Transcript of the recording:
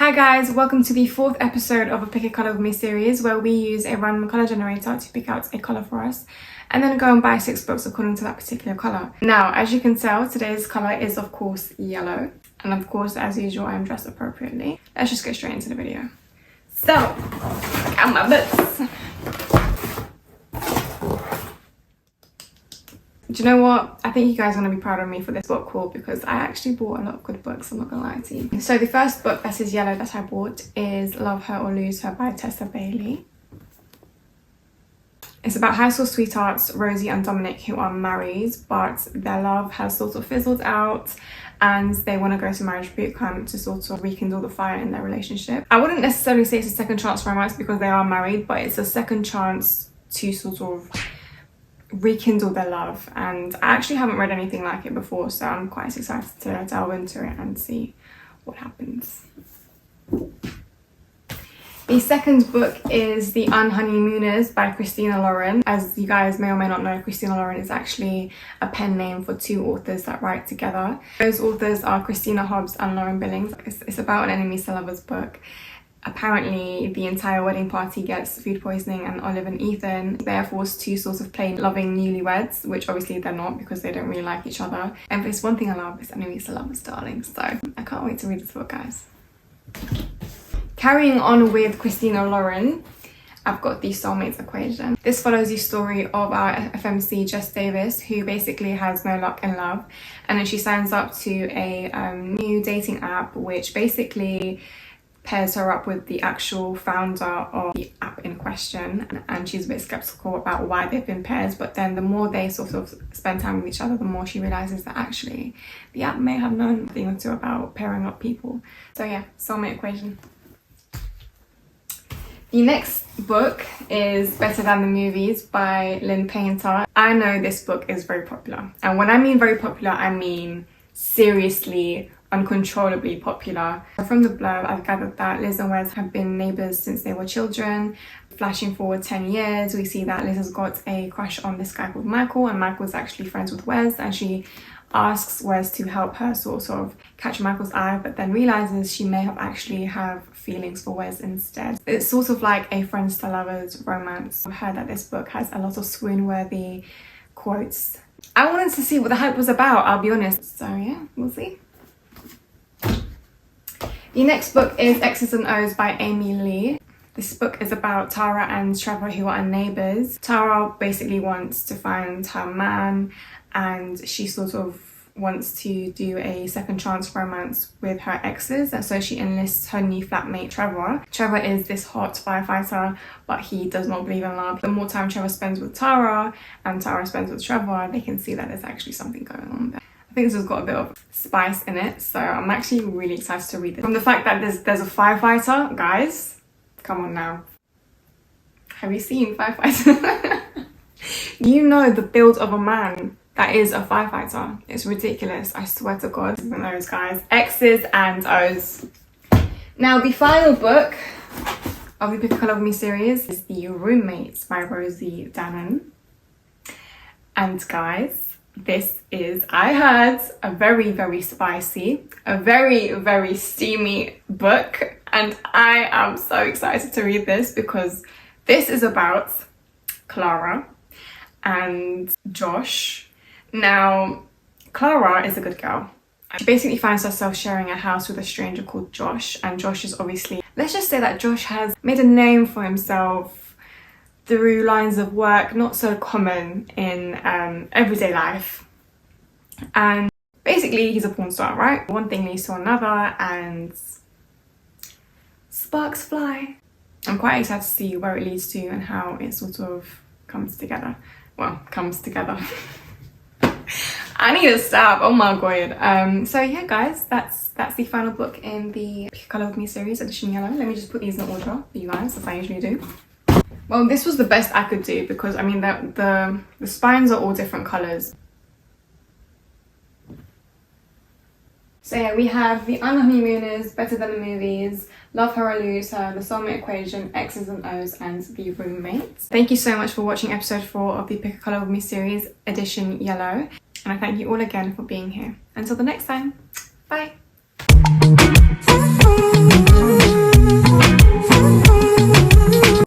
Hi guys, welcome to the 4th episode of a Pick a Colour With Me series where we use a random colour generator to pick out a colour for us and then go and buy 6 books according to that particular colour. Now, as you can tell, today's colour is of course yellow, and of course, as usual, I am dressed appropriately. Let's just get straight into the video. So, got my books. Do you know what? I think you guys are going to be proud of me for this book haul because I actually bought a lot of good books, I'm not going to lie to you. So the first book that is yellow that I bought is Love Her or Lose Her by Tessa Bailey. It's about high school sweethearts Rosie and Dominic who are married, but their love has sort of fizzled out and they want to go to marriage boot camp to sort of rekindle the fire in their relationship. I wouldn't necessarily say it's a second chance romance because they are married, but it's a second chance to sort of rekindle their love, and I actually haven't read anything like it before, so I'm quite excited to delve into it and see what happens. The second book is The Unhoneymooners by Christina Lauren. As you guys may or may not know, Christina Lauren is actually a pen name for 2 authors that write together. Those authors are Christina Hobbs and Lauren Billings. It's about an enemies to lovers book. Apparently, the entire wedding party gets food poisoning and Olive and Ethan, they are forced to sort of play loving newlyweds, which obviously they're not because they don't really like each other. And it's one thing I love is enemies to lovers, darling. So I can't wait to read this book, guys. Carrying on with Christina Lauren, I've got The Soulmates Equation. This follows the story of our FMC Jess Davis, who basically has no luck in love. And then she signs up to a new dating app, which basically pairs her up with the actual founder of the app in question, and she's a bit skeptical about why they've been pairs, but then the more they sort of spend time with each other, the more she realizes that actually the app may have known a thing or two about pairing up people. So yeah, Soulmate Equation. The next book is Better Than the Movies by Lynn Painter. I know this book is very popular, and when I mean very popular, I mean seriously uncontrollably popular. From the blurb, I've gathered that Liz and Wes have been neighbours since they were children. Flashing forward 10 years, we see that Liz has got a crush on this guy called Michael, and Michael's actually friends with Wes, and she asks Wes to help her sort of catch Michael's eye, but then realizes she may have actually have feelings for Wes instead. It's sort of like a friends to lovers romance. I've heard that this book has a lot of swoon-worthy quotes. I wanted to see what the hype was about, I'll be honest. So yeah, we'll see. The next book is X's and O's by Amy Lee. This book is about Tara and Trevor, who are neighbours. Tara basically wants to find her man, and she sort of wants to do a second chance romance with her exes, and so she enlists her new flatmate Trevor. Trevor is this hot firefighter, but he does not believe in love. The more time Trevor spends with Tara and Tara spends with Trevor, they can see that there's actually something going on there. I think this has got a bit of spice in it, so I'm actually really excited to read it. From the fact that there's a firefighter, guys, come on now. Have you seen Firefighter? You know the build of a man that is a firefighter. It's ridiculous, I swear to God. Those guys, X's and O's. Now the final book of the Pick a Colour With Me series is The Roommates by Rosie Dannon. And guys, this is, I heard, a very, very spicy, a very, very steamy book, and I am so excited to read this because this is about Clara and Josh. Now, Clara is a good girl. She basically finds herself sharing a house with a stranger called Josh, and Josh is obviously, let's just say that Josh has made a name for himself through lines of work not so common in everyday life, and basically he's a porn star, right? One thing leads to another and sparks fly. I'm quite excited to see where it leads to and how it sort of comes together. Well, comes together. I need to stop, oh my God. So yeah guys, that's the final book in the Pick a Colour With Me series, edition yellow. Let me just put these in order for you guys, as I usually do. Well, this was the best I could do because I mean the spines are all different colours. So yeah, we have The Unhoneymooners, Better Than the Movies, Love Her or Lose Her, The Soulmate Equation, X's and O's, and The Roommates. Thank you so much for watching episode 4 of the Pick a Colour With Me series, edition yellow. And I thank you all again for being here. Until the next time, bye!